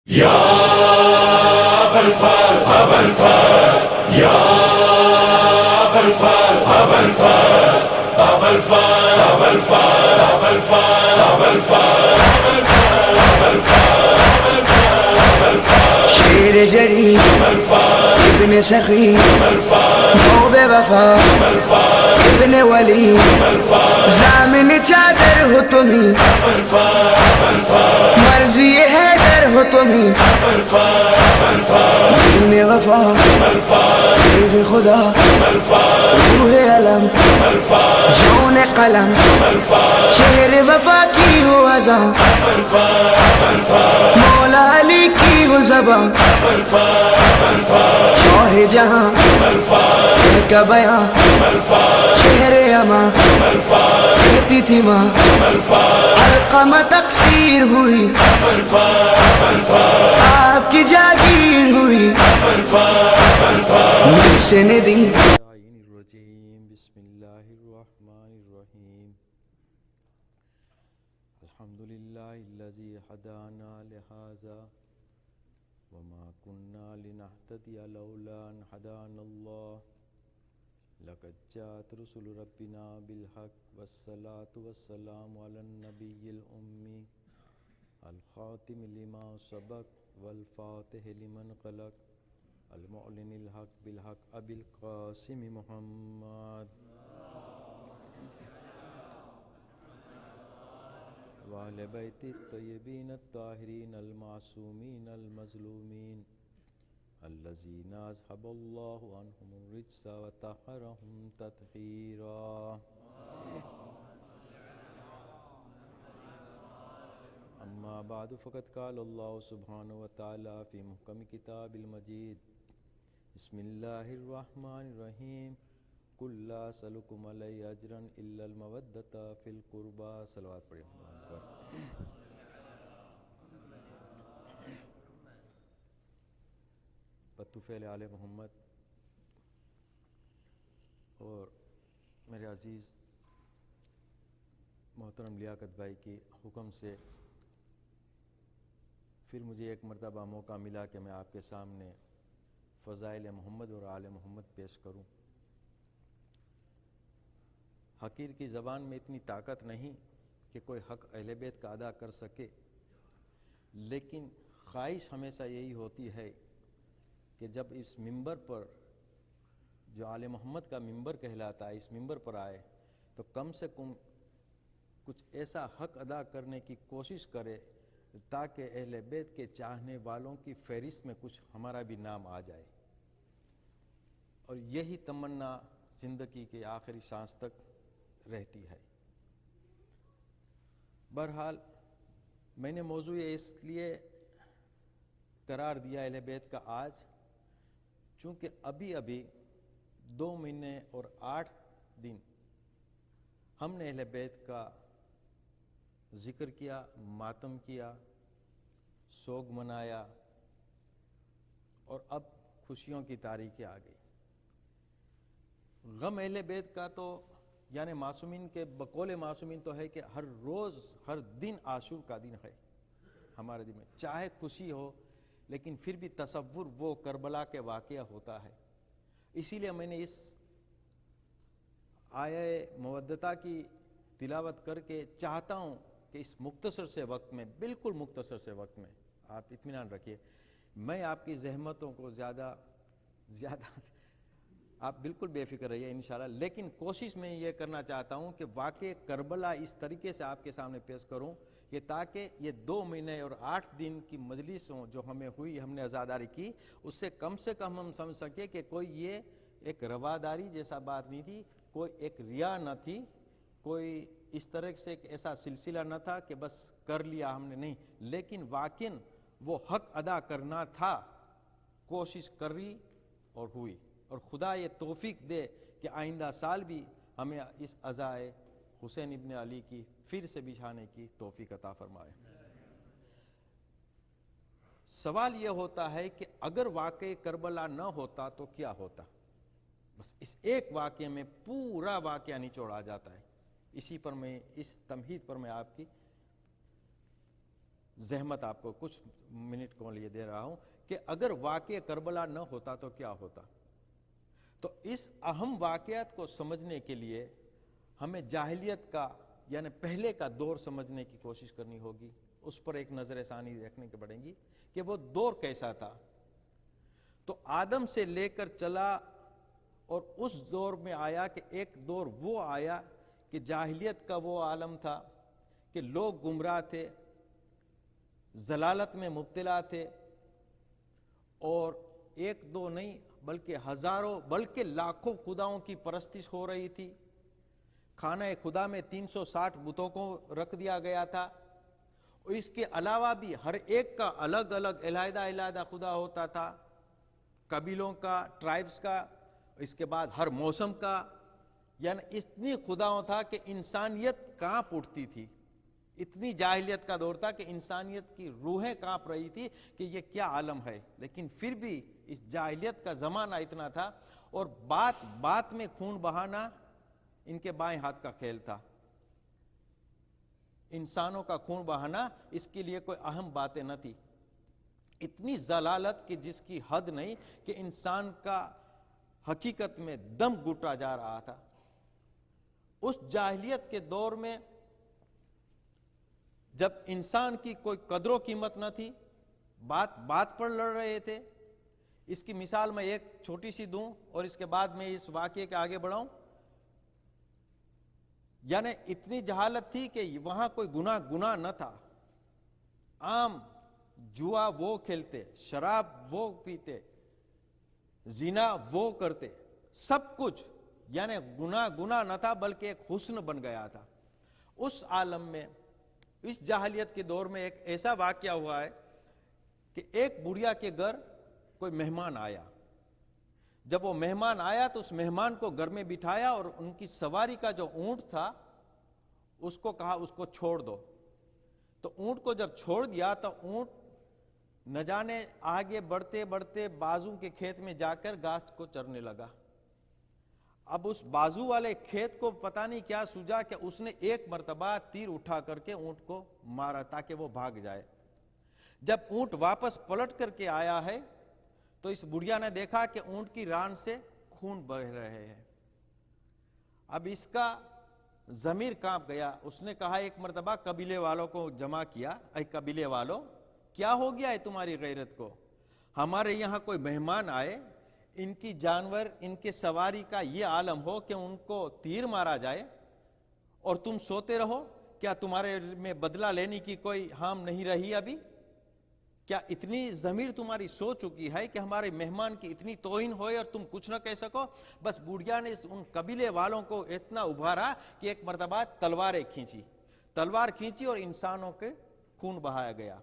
يا أبا الفرج أبا الفرج يا أبا الفرج أبا الفرج أبا الفرج أبا الفرج أبا الفرج أبا الفرج أبا الفرج أبا الفرج شیر جری ابن سخی نو بے وفا ابن ولی ضامن چادر ہو تمہیں مرضی حیدر ہو تمہیں دین وفا دیگ خدا روح علم جون قلم شہر وفا کی ہو ازاں مولا علی کی ہو زباں شاہ جہاں کا بیاں شہر اما کہتی تھی ماں علقمہ تقصیر ہوئی آپ کی جاگیر ہوئی مجھ سے نے دی بسم اللہ الرحمن الرحیم الحمدللہ الذی ہدانا لہذا وما كنا لنهتدي لولا ان هدانا الله لقد جاءت رسل ربنا بالحق والصلاة والسلام على النبي الأمي الخاتم لما سبق والفاتح لمن خلق المعلن الحق بالحق أبي القاسم محمد وعلى بيت الطيبين الطاهرين المعصومين المظلومين الذين أذهب الله عنهم الرجس وطهرهم تطهيرا أما بعد فقد قال الله سبحانه وتعالى في محكم كتاب المجيد بسم الله الرحمن الرحيم قل لا أسألكم عليه أجرا إلا المودة في القربى صلوات پڑھیں بطفیل آل محمد اور میرے عزیز محترم لیاقت بھائی کی حکم سے پھر مجھے ایک مرتبہ موقع ملا کہ میں آپ کے سامنے فضائل محمد اور آل محمد پیش کروں۔ حقیر کی زبان میں اتنی طاقت نہیں کہ کوئی حق اہل بیت کا ادا کر سکے، لیکن خواہش ہمیشہ یہی ہوتی ہے کہ جب اس منبر پر جو آل محمد کا منبر کہلاتا ہے اس منبر پر آئے تو کم سے کم کچھ ایسا حق ادا کرنے کی کوشش کرے تاکہ اہل بیت کے چاہنے والوں کی فہرست میں کچھ ہمارا بھی نام آ جائے، اور یہی تمنا زندگی کے آخری سانس تک رہتی ہے۔ بہرحال میں نے موضوع اس لیے قرار دیا اہل بیت کا آج چونکہ ابھی 2 مہینے اور 8 دن ہم نے اہل بیت کا ذکر کیا، ماتم کیا، سوگ منایا، اور اب خوشیوں کی تاریخیں آ گئی۔ غم اہل بیت کا تو یعنی معصومین کے بقول معصومین تو ہے کہ ہر روز ہر دن عاشور کا دن ہے ہمارے دل میں، چاہے خوشی ہو لیکن پھر بھی تصور وہ کربلا کے واقعہ ہوتا ہے۔ اسی لیے میں نے اس آیہ مودتہ کی تلاوت کر کے چاہتا ہوں کہ اس مختصر سے وقت میں، بالکل مختصر سے وقت میں، آپ اطمینان رکھیے، میں آپ کی زحمتوں کو زیادہ آپ بالکل بے فکر رہیے انشاءاللہ، لیکن کوشش میں یہ کرنا چاہتا ہوں کہ واقع کربلا اس طریقے سے آپ کے سامنے پیش کروں کہ تاکہ یہ 2 مہینے اور 8 دن کی مجلسوں جو ہمیں ہوئی، ہم نے عزاداری کی، اس سے کم ہم سمجھ سکے کہ کوئی یہ ایک رواداری جیسا بات نہیں تھی، کوئی ایک ریا نہ تھی، کوئی اس طرح سے ایک ایسا سلسلہ نہ تھا کہ بس کر لیا ہم نے، نہیں، لیکن واقعاً وہ حق ادا کرنا تھا، کوشش کری اور ہوئی، اور خدا یہ توفیق دے کہ آئندہ سال بھی ہمیں اس عزائے حسین ابن علی کی پھر سے بچھانے کی توفیق عطا فرمائے۔ سوال یہ ہوتا ہے کہ اگر واقع کربلا نہ ہوتا تو کیا ہوتا؟ بس اس ایک واقعے میں پورا واقعہ نچوڑ آ جاتا ہے۔ اسی پر میں، اس تمہید پر میں آپ کی زحمت آپ کو کچھ منٹ کو لیے دے رہا ہوں کہ اگر واقعہ کربلا نہ ہوتا تو کیا ہوتا. تو اس اہم واقعات کو سمجھنے کے لیے ہمیں جاہلیت کا یعنی پہلے کا دور سمجھنے کی کوشش کرنی ہوگی. اس پر ایک نظر ثانی رکھنے کی پڑے گی کہ وہ دور کیسا تھا. تو آدم سے لے کر چلا اور اس دور میں آیا کہ ایک دور وہ آیا کہ جاہلیت کا وہ عالم تھا کہ لوگ گمراہ تھے, ضلالت میں مبتلا تھے, اور ایک دو نہیں بلکہ ہزاروں بلکہ لاکھوں خداؤں کی پرستش ہو رہی تھی. خانہ خدا میں 360 بتوں کو رکھ دیا گیا تھا, اور اس کے علاوہ بھی ہر ایک کا الگ الگ علیحدہ علیحدہ خدا ہوتا تھا, قبیلوں کا, ٹرائبز کا, اس کے بعد ہر موسم کا. یعنی اتنی خداؤں تھا کہ انسانیت کانپ اٹھتی تھی. اتنی جاہلیت کا دور تھا کہ انسانیت کی روحیں کانپ رہی تھی کہ یہ کیا عالم ہے. لیکن پھر بھی اس جاہلیت کا زمانہ اتنا تھا, اور بات بات میں خون بہانا ان کے بائیں ہاتھ کا کھیل تھا. انسانوں کا خون بہانا اس کے لیے کوئی اہم باتیں نہ تھی. اتنی ضلالت کہ جس کی حد نہیں کہ انسان کا حقیقت میں دم گھٹا جا رہا تھا. اس جاہلیت کے دور میں جب انسان کی کوئی قدر و قیمت نہ تھی, بات بات پر لڑ رہے تھے. اس کی مثال میں ایک چھوٹی سی دوں اور اس کے بعد میں اس واقعے کے آگے بڑھاؤں. یعنی اتنی جہالت تھی کہ وہاں کوئی گناہ نہ تھا. عام جوا وہ کھیلتے, شراب وہ پیتے, زنا وہ کرتے, سب کچھ. یعنی گناہ نہ تھا بلکہ ایک حسن بن گیا تھا. اس عالم میں اس جاہلیت کے دور میں ایک ایسا واقعہ ہوا ہے کہ ایک بڑھیا کے گھر کوئی مہمان آیا. جب وہ مہمان آیا تو اس مہمان کو گھر میں بٹھایا اور ان کی سواری کا جو اونٹ تھا اس کو کہا اس کو چھوڑ دو. تو اونٹ کو جب چھوڑ دیا تو اونٹ نہ جانے آگے بڑھتے بڑھتے بازو کے کھیت میں جا کر گھاس کو چرنے لگا. اب اس بازو والے کھیت کو پتہ نہیں کیا سوجا کہ اس نے ایک مرتبہ تیر اٹھا کر کے اونٹ کو مارا تاکہ وہ بھاگ جائے. جب اونٹ واپس پلٹ کر کے آیا ہے تو اس بڑھیا نے دیکھا کہ اونٹ کی ران سے خون بہ رہے ہیں. اب اس کا ضمیر کانپ گیا. اس نے کہا ایک مرتبہ قبیلے والوں کو جمع کیا, اے قبیلے والوں کیا ہو گیا ہے تمہاری غیرت کو؟ ہمارے یہاں کوئی مہمان آئے, ان کی جانور ان کے سواری کا یہ عالم ہو کہ ان کو تیر مارا جائے اور تم سوتے رہو. کیا تمہارے میں بدلہ لینے کی کوئی ہام نہیں رہی ابھی؟ کیا اتنی ضمیر تمہاری سو چکی ہے کہ ہمارے مہمان کی اتنی توہین ہوئے اور تم کچھ نہ کہہ سکو؟ بس بوڑھیا نے ان قبیلے والوں کو اتنا ابھارا کہ ایک مرتبہ تلوار کھینچی اور انسانوں کے خون بہایا گیا.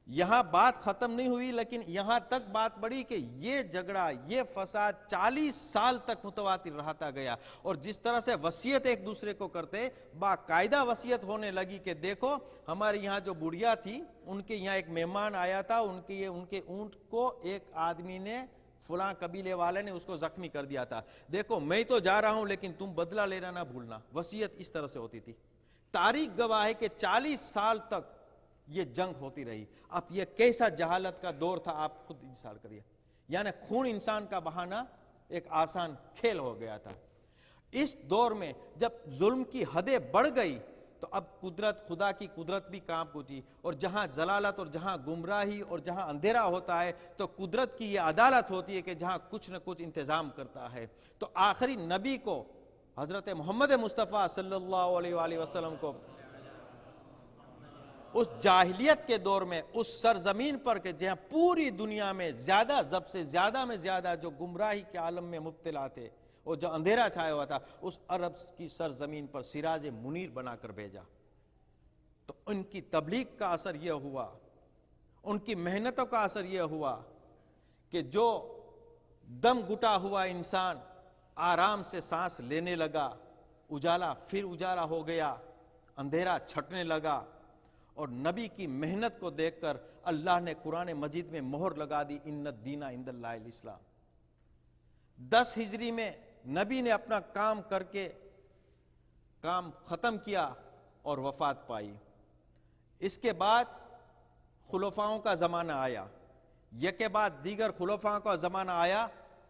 یہاں بات ختم نہیں ہوئی, لیکن یہاں تک بات بڑھی کہ یہ جھگڑا, یہ فساد 40 سال تک متواتر رہتا گیا. اور جس طرح سے وصیت ایک دوسرے کو کرتے, باقاعدہ وصیت ہونے لگی کہ دیکھو ہمارے یہاں جو بڑھیا تھی ان کے یہاں ایک مہمان آیا تھا, ان کے اونٹ کو ایک آدمی نے فلاں قبیلے والے نے اس کو زخمی کر دیا تھا. دیکھو میں تو جا رہا ہوں لیکن تم بدلہ لینا نہ بھولنا. وصیت اس طرح سے ہوتی تھی. تاریخ گواہ ہے کہ 40 سال تک یہ جنگ ہوتی رہی. اب یہ کیسا جہالت کا دور تھا آپ خود انسان کریے. یعنی خون انسان کا بہانا ایک آسان کھیل ہو گیا تھا. اس دور میں جب ظلم کی حدیں بڑھ گئی تو اب خدا کی قدرت بھی کانپ اٹھی. اور جہاں ضلالت اور جہاں گمراہی اور جہاں اندھیرا ہوتا ہے تو قدرت کی یہ عدالت ہوتی ہے کہ جہاں کچھ نہ کچھ انتظام کرتا ہے. تو آخری نبی کو حضرت محمد مصطفیٰ صلی اللہ علیہ وآلہ وسلم کو اس جاہلیت کے دور میں اس سرزمین پر کہ جہاں پوری دنیا میں زیادہ جو گمراہی کے عالم میں مبتلا تھے اور جو اندھیرا چھایا ہوا تھا, اس عرب کی سرزمین پر سراج منیر بنا کر بھیجا. تو ان کی تبلیغ کا اثر یہ ہوا, ان کی محنتوں کا اثر یہ ہوا کہ جو دم گھٹا ہوا انسان آرام سے سانس لینے لگا. اجالا پھر اجالا ہو گیا, اندھیرا چھٹنے لگا. اور نبی کی محنت کو دیکھ کر اللہ نے قرآن مجید میں مہر لگا دی, ان الدین عند اللہ الاسلام. 10 ہجری میں نبی نے اپنا کام کر کے کام ختم کیا اور وفات پائی. اس کے بعد خلفاؤں کا زمانہ آیا، یک کے بعد دیگر خلفاؤں کا زمانہ آیا،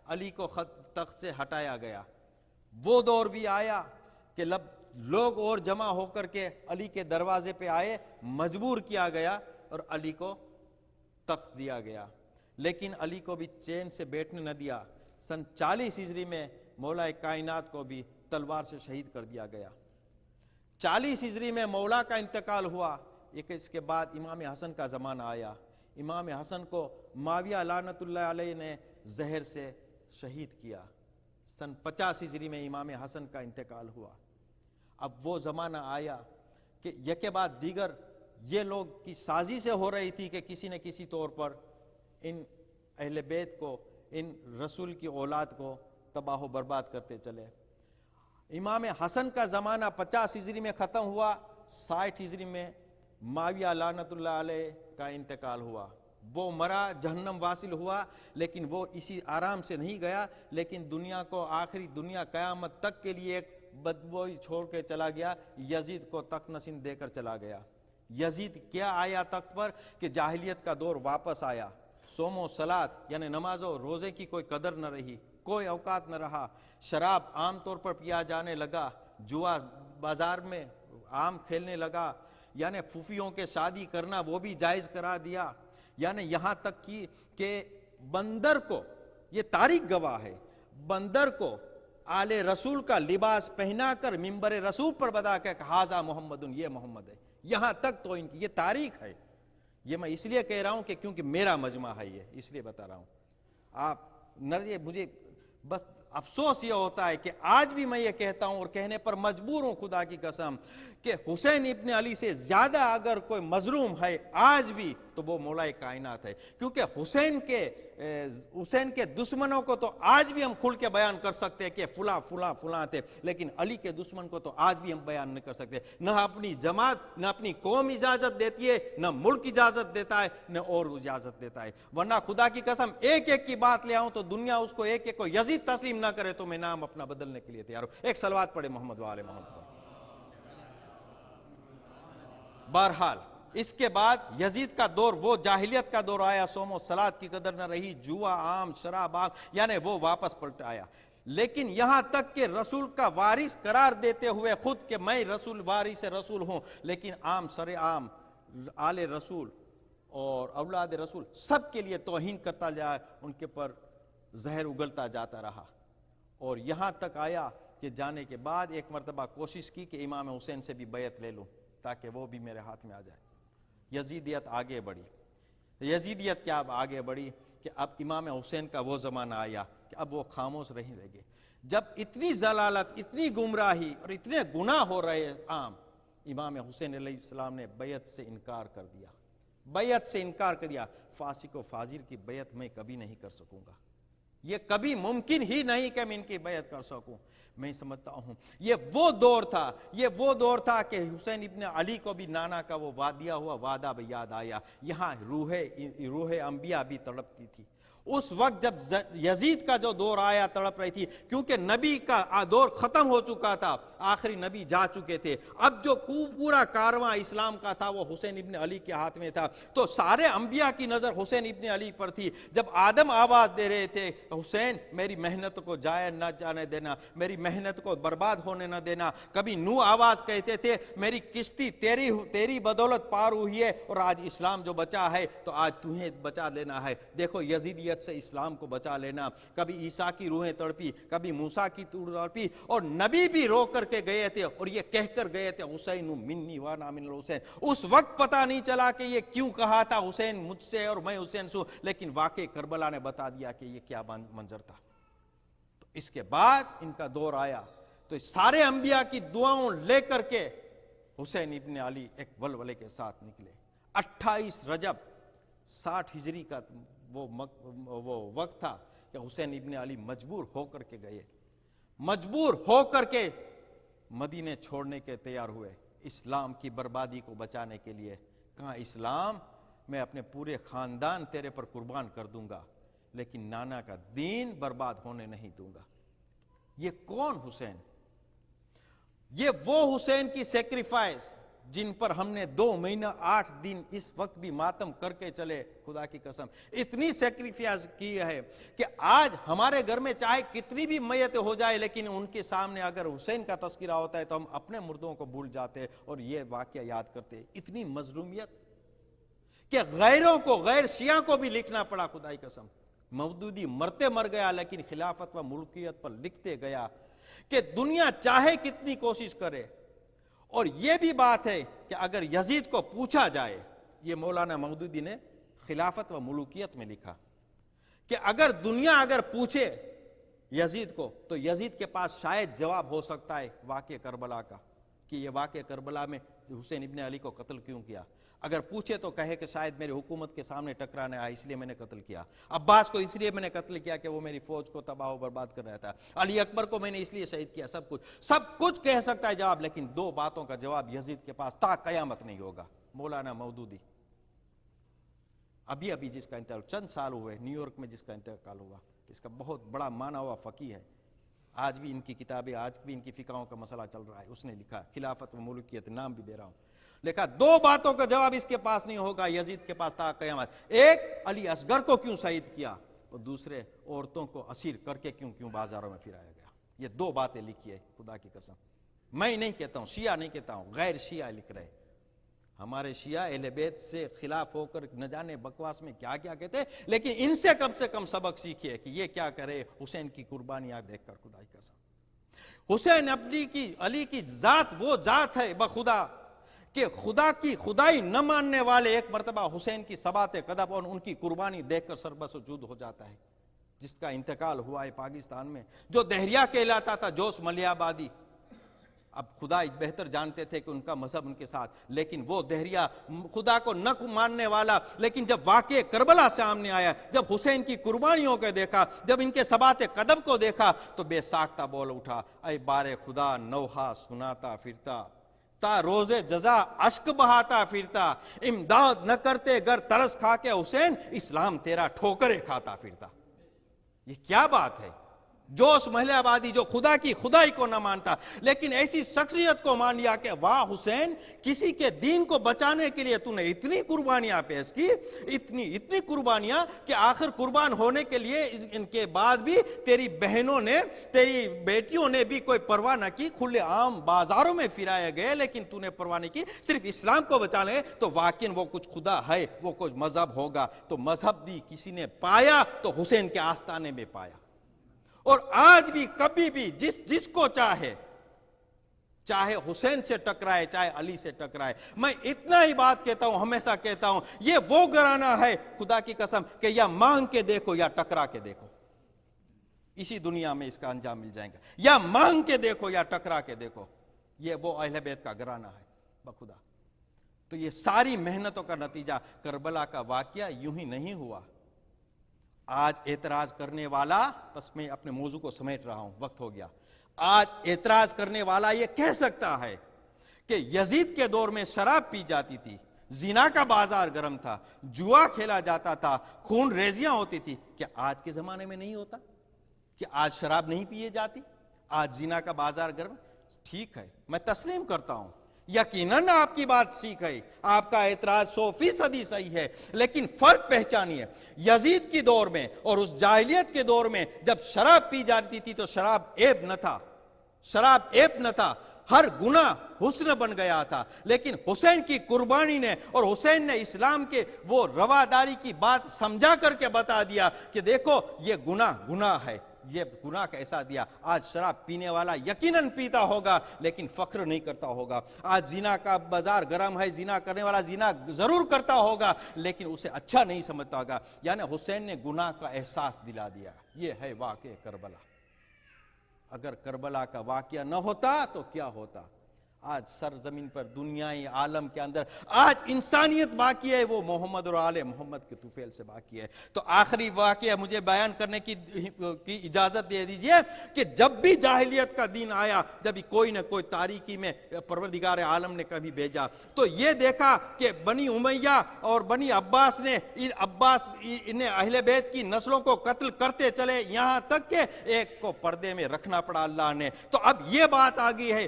علی کو تخت سے ہٹایا گیا۔ وہ دور بھی آیا کہ لوگ اور جمع ہو کر کے علی کے دروازے پہ آئے، مجبور کیا گیا اور علی کو تخت دیا گیا، لیکن علی کو بھی چین سے بیٹھنے نہ دیا۔ سن 40 ہجری میں مولا کائنات کو بھی تلوار سے شہید کر دیا گیا۔ 40 ہجری میں مولا کا انتقال ہوا، اس کے بعد امام حسن کا زمانہ آیا۔ امام حسن کو معاویہ لعنت اللہ علیہ نے زہر سے شہید کیا۔ سن 50 ہجری میں امام حسن کا انتقال ہوا۔ اب وہ زمانہ آیا کہ یک کے بعد دیگر یہ لوگ کی سازی سے ہو رہی تھی کہ کسی نہ کسی طور پر ان اہل بیت کو، ان رسول کی اولاد کو تباہ و برباد کرتے چلے۔ امام حسن کا زمانہ 50 ہجری میں ختم ہوا، 60 ہجری میں معاویہ لعنت اللہ علیہ کا انتقال ہوا۔ وہ مرا، جہنم واصل ہوا، لیکن وہ اسی آرام سے نہیں گیا، لیکن دنیا کو آخری دنیا قیامت تک کے لیے ایک بدبوئی چھوڑ کے چلا گیا، یزید کو تخت نشین دے کر چلا گیا۔ یزید کیا آیا تخت پر کہ جاہلیت کا دور واپس آیا، صوم و صلات یعنی نماز و روزے کی کوئی قدر نہ رہی، کوئی اوقات نہ رہا، شراب عام طور پر پیا جانے لگا، جوا بازار میں عام کھیلنے لگا، یعنی پھوپھیوں کے شادی کرنا وہ بھی جائز کرا دیا، یعنی یہاں تک کہ بندر کو، یہ تاریخ گواہ ہے، بندر کو آل رسول کا لباس پہنا کر ممبر رسول پر بتا کہ ھذا محمد، یہ محمد ہے، یہاں تک تو ان کی یہ تاریخ ہے۔ یہ میں اس لیے کہہ رہا ہوں کہ کیونکہ میرا مجمع ہے، یہ اس لیے بتا رہا ہوں۔ مجھے بس افسوس یہ ہوتا ہے کہ آج بھی میں یہ کہتا ہوں اور کہنے پر مجبور ہوں خدا کی قسم کہ حسین ابن علی سے زیادہ اگر کوئی مظلوم ہے آج بھی تو وہ مولا کائنات ہے، کیونکہ حسین کے دشمنوں کو تو آج بھی ہم کھل کے بیان کر سکتے ہیں کہ فلاں فلاں فلاں تھے، لیکن علی کے دشمن کو تو آج بھی ہم بیان نہیں کر سکتے۔ نہ اپنی جماعت، نہ اپنی قوم اجازت دیتی ہے، نہ ملک اجازت دیتا ہے، نہ اور اجازت دیتا ہے، ورنہ خدا کی قسم ایک ایک کی بات لے آؤں تو دنیا اس کو ایک ایک کو یزید تسلیم نہ کرے تو میں نام اپنا بدلنے کے لیے تیار ہوں۔ ایک صلوات پڑھے محمد وآل محمد۔ بہرحال اس کے بعد یزید کا دور، وہ جاہلیت کا دور آیا، صوم و صلات کی قدر نہ رہی، جوا عام، شراب عام، یعنی وہ واپس پلٹ آیا۔ لیکن یہاں تک کہ رسول کا وارث قرار دیتے ہوئے خود کہ میں رسول، وارث رسول ہوں، لیکن عام سر عام آل رسول اور اولاد رسول سب کے لیے توہین کرتا جائے، ان کے پر زہر اگلتا جاتا رہا، اور یہاں تک آیا کہ جانے کے بعد ایک مرتبہ کوشش کی کہ امام حسین سے بھی بیعت لے لوں تاکہ وہ بھی میرے ہاتھ میں آ جائے۔ یزیدیت آگے بڑھی۔ یزیدیت کیا آگے بڑھی کہ اب امام حسین کا وہ زمانہ آیا کہ اب وہ خاموش رہنے لگے۔ جب اتنی ضلالت، اتنی گمراہی اور اتنے گناہ ہو رہے عام، امام حسین علیہ السلام نے بیعت سے انکار کر دیا، بیعت سے انکار کر دیا۔ فاسق و فاجر کی بیعت میں کبھی نہیں کر سکوں گا، یہ کبھی ممکن ہی نہیں کہ میں ان کی بیعت کر سکوں۔ میں سمجھتا ہوں یہ وہ دور تھا کہ حسین ابن علی کو بھی نانا کا وہ دیا ہوا وعدہ بھی یاد آیا۔ یہاں روح انبیاء بھی تڑپتی تھی اس وقت جب یزید کا جو دور آیا، تڑپ رہی تھی، کیونکہ نبی کا دور ختم ہو چکا تھا، آخری نبی جا چکے تھے۔ اب جو پورا کارواں اسلام کا تھا وہ حسین ابن علی کے ہاتھ میں تھا، تو سارے انبیاء کی نظر حسین ابن علی پر تھی۔ جب آدم آواز دے رہے تھے حسین میری محنت کو ضائع نہ جانے دینا، میری محنت کو برباد ہونے نہ دینا، کبھی نو آواز کہتے تھے میری کشتی تیری بدولت پار ہوئی ہے اور آج اسلام جو بچا ہے تو آج تمہیں بچا لینا ہے۔ دیکھو یزیدیت سے اسلام کو بچا لینا، کبھی عیسیٰ کی روحیں تڑپی، کبھی موسیٰ کی تڑپی، اور نبی بھی رو کر کے گئے تھے اور یہ کہہ کر گئے تھے حسین منی وانا من الحسین۔ اس وقت پتہ نہیں چلا کہ یہ کیوں کہا تھا حسین مجھ سے اور میں حسین سے، لیکن واقع کربلا نے بتا دیا کہ یہ کیا منظر تھا۔ تو اس کے بعد ان کا دور آیا تو سارے انبیاء کی دعاؤں لے کر کے حسین ابن علی ایک ولولے کے ساتھ نکلے۔ 28 رجب 60 ہجری کا وہ وقت تھا کہ حسین ابن علی مجبور ہو کر کے گئے، مجبور ہو کر کے مدینے چھوڑنے کے تیار ہوئے اسلام کی بربادی کو بچانے کے لیے۔ کہا اسلام میں اپنے پورے خاندان تیرے پر قربان کر دوں گا، لیکن نانا کا دین برباد ہونے نہیں دوں گا۔ یہ کون حسین؟ یہ وہ حسین کی سیکریفائس جن پر ہم نے 2 مہینہ 8 دن اس وقت بھی ماتم کر کے چلے، خدا کی قسم اتنی سیکریفائس کی ہے کہ آج ہمارے گھر میں چاہے کتنی بھی میتیں ہو جائے، لیکن ان کے سامنے اگر حسین کا تذکرہ ہوتا ہے تو ہم اپنے مردوں کو بھول جاتے اور یہ واقعہ یاد کرتے. اتنی مظلومیت کہ غیروں کو، غیر شیعہ کو بھی لکھنا پڑا. خدا کی قسم مودودی مرتے مر گیا لیکن خلافت و ملکیت پر لکھتے گیا کہ دنیا چاہے کتنی کوشش کرے. اور یہ بھی بات ہے کہ اگر یزید کو پوچھا جائے، یہ مولانا مودودی نے خلافت و ملوکیت میں لکھا کہ اگر دنیا اگر پوچھے یزید کو تو یزید کے پاس شاید جواب ہو سکتا ہے واقعہ کربلا کا، کہ یہ واقعہ کربلا میں حسین ابن علی کو قتل کیوں کیا. اگر پوچھے تو کہے کہ شاید میری حکومت کے سامنے ٹکرانے آیا اس لیے میں نے قتل کیا، عباس کو اس لیے میں نے قتل کیا کہ وہ میری فوج کو تباہ و برباد کر رہا تھا، علی اکبر کو میں نے اس لیے شہید کیا. سب کچھ کہہ سکتا ہے جواب، لیکن 2 باتوں کا جواب یزید کے پاس تا قیامت نہیں ہوگا. مولانا مودودی ابھی جس کا انتقال چند سال ہوئے، نیو یارک میں جس کا انتقال ہوا، اس کا بہت بڑا مانا ہوا فقیہ ہے. آج بھی ان کی کتابیں، آج بھی ان کی فقہوں کا مسئلہ چل رہا ہے. اس نے لکھا خلافت و ملوکیت، نام بھی دے رہا ہوں، لکھا 2 باتوں کا جواب اس کے پاس نہیں ہوگا یزید کے پاس تا قیامت. ایک، علی اصغر کو کیوں شہید کیا، اور دوسرے، عورتوں کو اسیر کر کے کیوں بازاروں میں پھرایا گیا. یہ 2 باتیں لکھی ہے. خدا کی قسم میں نہیں کہتا ہوں، شیعہ نہیں کہتا ہوں، غیر شیعہ لکھ رہے. ہمارے شیعہ اہل بیت سے خلاف ہو کر نہ جانے بکواس میں کیا کیا کہتے، لیکن ان سے کم سبق سیکھیے کہ یہ کیا کرے. حسین کی قربانیاں دیکھ کر خدا کی قسم، حسین علی کی ذات وہ ذات ہے بخدا کہ خدا کی خدائی نہ ماننے والے ایک مرتبہ حسین کی ثبات قدم اور ان کی قربانی دیکھ کر سربسجود ہو جاتا ہے. جس کا انتقال ہوا ہے پاکستان میں، جو دہریہ کہلاتا تھا، جوش ملیہ آبادی، اب خدا بہتر جانتے تھے کہ ان کا مذہب ان کے ساتھ، لیکن وہ دہریہ خدا کو نہ ماننے والا، لیکن جب واقعہ کربلا سامنے آیا، جب حسین کی قربانیوں کو دیکھا، جب ان کے ثبات قدم کو دیکھا تو بے ساختہ بول اٹھا، اے بار خدا نوحہ سناتا پھرتا، تا روز جزا اشک بہاتا پھرتا، امداد نہ کرتے گر ترس کھا کے حسین، اسلام تیرا ٹھوکرے کھاتا پھرتا. یہ کیا بات ہے؟ جوش محل آبادی جو خدا کی خدائی کو نہ مانتا، لیکن ایسی شخصیت کو مان لیا کہ واہ حسین، کسی کے دین کو بچانے کے لیے تو نے اتنی قربانیاں پیش کی، اتنی قربانیاں کہ آخر قربان ہونے کے لیے ان کے بعد بھی تیری بہنوں نے، تیری بیٹیوں نے بھی کوئی پرواہ نہ کی، کھلے عام بازاروں میں پھرائے گئے، لیکن تو نے پرواہ نہیں کی، صرف اسلام کو بچانے. تو واقعاً وہ کچھ خدا ہے، وہ کچھ مذہب ہوگا. تو مذہب بھی کسی نے پایا تو حسین کے آستانے میں پایا. اور آج بھی کبھی بھی جس کو چاہے حسین سے ٹکرائے، چاہے علی سے ٹکرائے، میں اتنا ہی بات کہتا ہوں، ہمیشہ کہتا ہوں، یہ وہ گھرانہ ہے خدا کی قسم کہ یا مانگ کے دیکھو یا ٹکرا کے دیکھو، اسی دنیا میں اس کا انجام مل جائے گا. یا مانگ کے دیکھو یا ٹکرا کے دیکھو، یہ وہ اہل بیت کا گھرانہ ہے بخدا. تو یہ ساری محنتوں کا نتیجہ کربلا کا واقعہ یوں ہی نہیں ہوا. آج اعتراض کرنے والا، بس میں اپنے موضوع کو سمیٹ رہا ہوں، وقت ہو گیا. آج اعتراض کرنے والا یہ کہہ سکتا ہے کہ یزید کے دور میں شراب پی جاتی تھی، زنا کا بازار گرم تھا، جوا کھیلا جاتا تھا، خون ریزیاں ہوتی تھی. کیا آج کے زمانے میں نہیں ہوتا؟ کہ آج شراب نہیں پیے جاتی، آج زنا کا بازار گرم؟ ٹھیک ہے، میں تسلیم کرتا ہوں، یقیناً آپ کی بات ٹھیک ہے، آپ کا اعتراض 100% صحیح ہے، لیکن فرق پہچانیے. یزید کی دور میں اور اس جاہلیت کے دور میں جب شراب پی جاتی تھی تو شراب عیب نہ تھا، شراب عیب نہ تھا، ہر گناہ حسن بن گیا تھا. لیکن حسین کی قربانی نے اور حسین نے اسلام کے وہ رواداری کی بات سمجھا کر کے بتا دیا کہ دیکھو یہ گناہ ہے، یہ گناہ کیسا دیا. آج شراب پینے والا یقیناً پیتا ہوگا لیکن فخر نہیں کرتا ہوگا. آج زنا کا بازار گرم ہے، زنا کرنے والا زنا ضرور کرتا ہوگا لیکن اسے اچھا نہیں سمجھتا ہوگا. یعنی حسین نے گناہ کا احساس دلا دیا. یہ ہے واقعہ کربلا. اگر کربلا کا واقعہ نہ ہوتا تو کیا ہوتا؟ آج سرزمین پر، دنیای عالم کے اندر آج انسانیت باقی ہے، وہ محمد اور آل محمد کے طفیل سے باقی ہے. تو آخری واقعہ مجھے بیان کرنے کی اجازت دے دیجئے کہ جب بھی جاہلیت کا دین آیا، جب بھی کوئی نہ کوئی تاریکی میں پروردگار عالم نے کبھی بھیجا تو یہ دیکھا کہ بنی امیہ اور بنی عباس نے انہیں اہل بیت کی نسلوں کو قتل کرتے چلے، یہاں تک کہ ایک کو پردے میں رکھنا پڑا اللہ نے. تو اب یہ بات آ گئی ہے،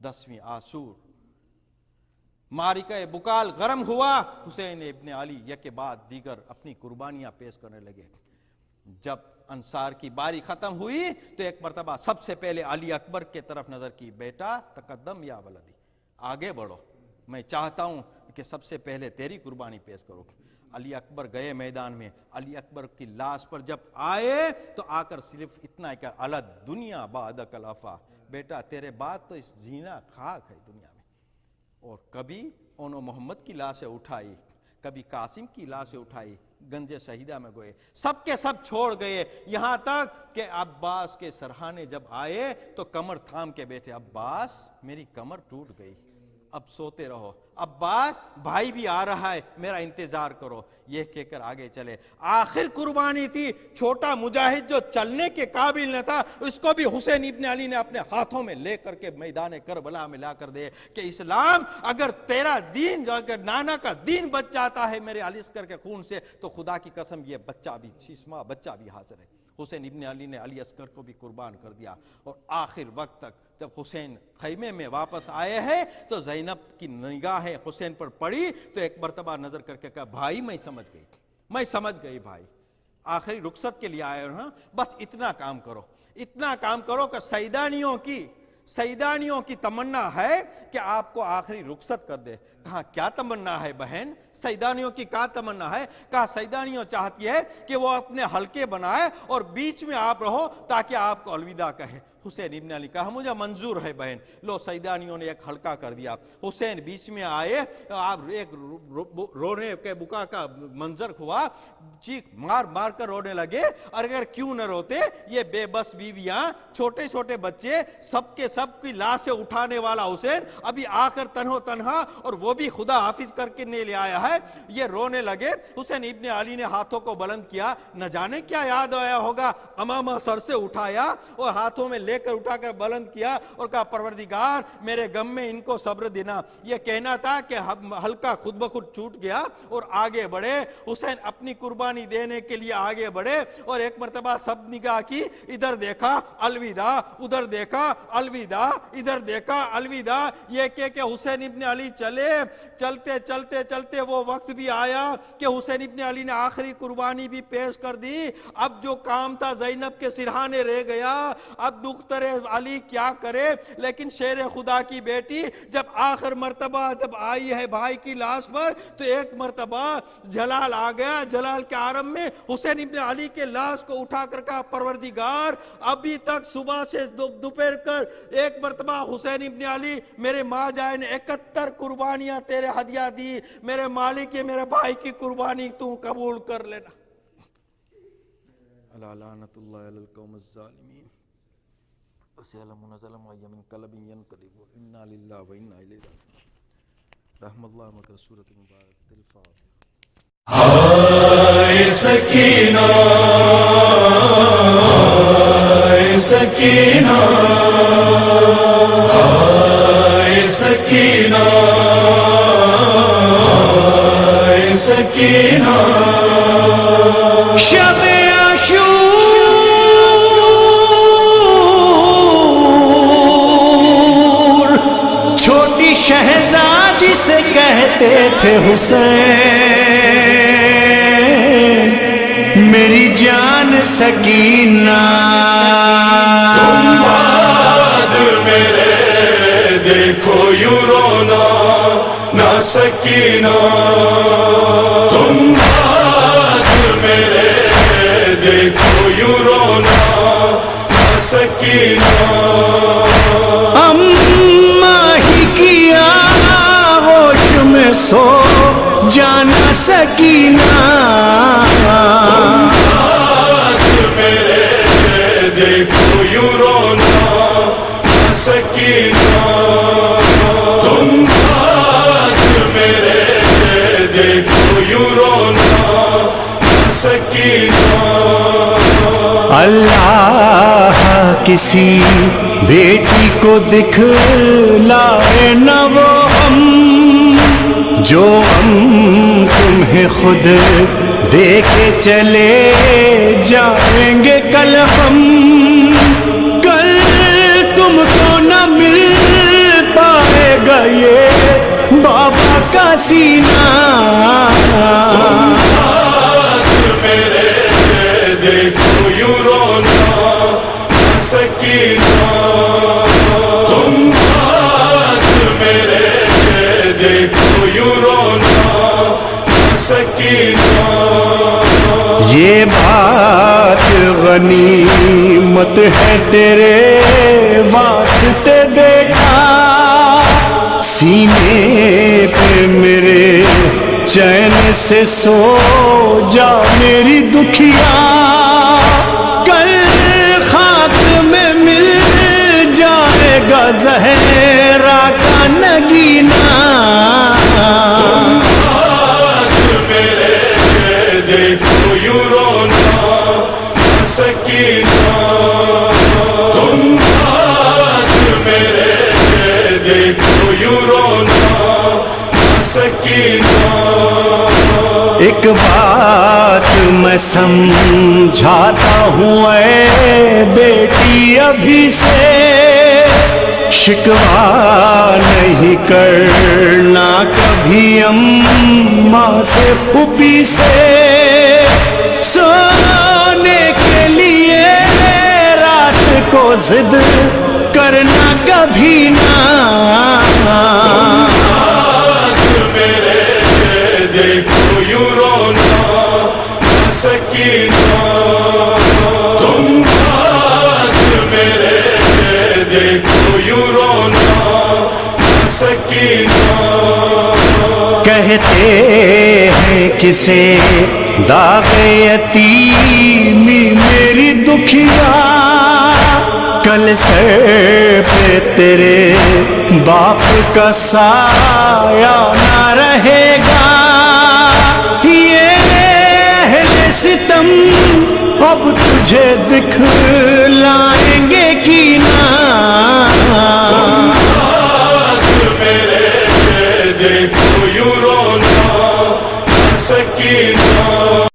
10ویں آسور معرکہ بکال گرم ہوا، حسین ابن علی یک کے بعد دیگر اپنی قربانیاں پیش کرنے لگے۔ جب انصار کی باری ختم ہوئی تو ایک مرتبہ سب سے پہلے علی اکبر کے طرف نظر کی، بیٹا تقدم یا ولدی، آگے بڑھو، میں چاہتا ہوں کہ سب سے پہلے تیری قربانی پیش کرو۔ علی اکبر گئے میدان میں، علی اکبر کی لاش پر جب آئے تو آ کر صرف اتنا کہ الد دنیا بعدک الافا، بیٹا تیرے بعد تو اس جینا خاک ہے دنیا میں۔ اور کبھی انہوں محمد کی لاشیں اٹھائی، کبھی قاسم کی لاشیں اٹھائی، گنج شہیدہ میں گئے، سب کے سب چھوڑ گئے، یہاں تک کہ عباس کے سرحانے جب آئے تو کمر تھام کے بیٹھے، عباس میری کمر ٹوٹ گئی، اب سوتے رہو، عباس بھائی بھی آ رہا ہے میرا انتظار کرو، یہ کہہ کر آگے چلے۔ آخر قربانی تھی، چھوٹا مجاہد جو چلنے کے قابل نہ تھا، اس کو بھی حسین ابن علی نے اپنے ہاتھوں میں لے کر کے میدان کربلا میں لا کر دے کہ اسلام اگر تیرا دین، اگر نانا کا دین بچ جاتا ہے میرے علی اصغر کے خون سے تو خدا کی قسم یہ بچہ بھی، 6 ماہ بچہ بھی حاضر ہے۔ حسین ابن علی نے علی اصغر کو بھی قربان کر دیا، اور آخر وقت تک جب حسین خیمے میں واپس آئے ہیں تو زینب کی نگاہیں حسین پر پڑی تو ایک مرتبہ نظر کر کے کہا، بھائی میں سمجھ گئی بھائی، آخری رخصت کے لیے آئے ہو، بس اتنا کام کرو کہ سیدانیوں کی تمنا ہے کہ آپ کو آخری رخصت کر دے۔ کہا کیا تمنا ہے بہن؟ سیدانیوں کی کیا تمنا ہے؟ کہا سیدانیوں چاہتی ہے کہ وہ اپنے حلقے بنائے اور بیچ میں آپ رہو تاکہ آپ کو الوداع کہے۔ حسین ابن علی کہا مجھے منظور ہے بہن۔ لو سیدانیوں نے ایک حلقہ کر دیا، حسین بیچ میں آئے، آپ ایک رونے کے بکا کا منظر ہوا، چیخ مار مار کر رونے لگے، اور اگر کیوں نہ روتے، یہ بے بس بیویاں، چھوٹے چھوٹے بچے، سب کے سب کی لاشیں اٹھانے والا حسین ابھی آ کر تنہا اور وہ بھی خدا حافظ کر کے نہیں لے آیا ہے، یہ رونے لگے۔ حسین ابن علی نے ہاتھوں کو بلند کیا، نہ جانے کیا یاد آیا ہوگا، امامہ سر سے اٹھایا اور ہاتھوں میں لے کر اٹھا کر بلند کیا اور کہا پروردگار میرے غم میں ان کو صبر دینا۔ یہ کہنا تھا کہ ہلکا خود بخود چھوٹ گیا اور آگے بڑھے۔ حسین اپنی قربانی دینے کے لیے آگے بڑھے اور ایک مرتبہ سب نگاہ کی، ادھر دیکھا الوداع، ادھر دیکھا الوداع، ادھر دیکھا الوداع، یہ کہ حسین ابن علی چلتے وہ وقت بھی آیا کہ حسین ابن علی نے آخری قربانی بھی پیش کر دی۔ اب جو کام تھا زینب کے سرہانے رہ گیا، اب دختر علی کیا کرے، لیکن شیر خدا کی بیٹی جب آخر مرتبہ جب آئی ہے بھائی کی لاش پر تو ایک مرتبہ جلال آ گیا، جلال کے عالم میں حسین ابن علی کے لاش کو اٹھا کر کہا پروردگار ابھی تک صبح سے دوپہر کر ایک مرتبہ حسین ابن علی میرے ماں جائے نے 71 قربانیاں تیرے ہدیہ دی، میرے مالک میرے بھائی کی قربانی تو قبول کر لینا۔ لعنت اللہ علی القوم الظالمین ظلم من قلب ينقلب انا للہ و انا الیہ راجعون۔ رحم اللہ مکر سورۃ مبارک الفاتحہ۔ ہائے سکینہ، ہائے سکینہ، ہائے سکینہ، ہائے سکینہ، شب شہزادی سے کہتے تھے حسین میری جان سکینہ، تم بعد میرے دیکھو یوں رونا نہ سکینہ، تم بعد میرے دیکھو یوں رونا نہ سکینہ، سو جانا سکینہ، میرے دیکھو یوں رونا نہ سکینہ، تم میرے دیکھو یوں رونا نہ سکینہ۔ اللہ کسی بیٹی کو دکھلائے نہ وہ جو ہم تمہیں خود دے کے چلے جائیں گے، کل تم کو نہ مل گا یہ بابا کا سینہ. میرے دیکھو یوں رونا سکینہ. تم آج میرے دیکھو یوں رونا سکینہ. یہ بات غنیمت ہے تیرے واسطے بیٹا. سینے پہ میرے چین سے سو جا میری دکھیا. کل خاک میں مل جائے گا زہرا کا نگینہ. دیکھو یوں رونا سکینہ. تم آج میرے دیکھو یوں رونا سکینہ. ایک بات میں سمجھاتا ہوں اے بیٹی ابھی سے. شکوہ نہیں کرنا کبھی اماں سے پھوپھی سے. سونے کے لیے رات کو ضد کرنا کبھی نہ. میرے دیکھو یوں رونا سکینہ. تم آج میرے دیکھو یوں رونا سکینہ. کہتے ہیں کسے داغ یتیمی میری دکھیا. کل سر پہ تیرے باپ کا سایہ نہ رہے گا. یہ اہل ستم اب تجھے دکھلائیں گے کینہ. دیکھو یوں رونا سکینہ.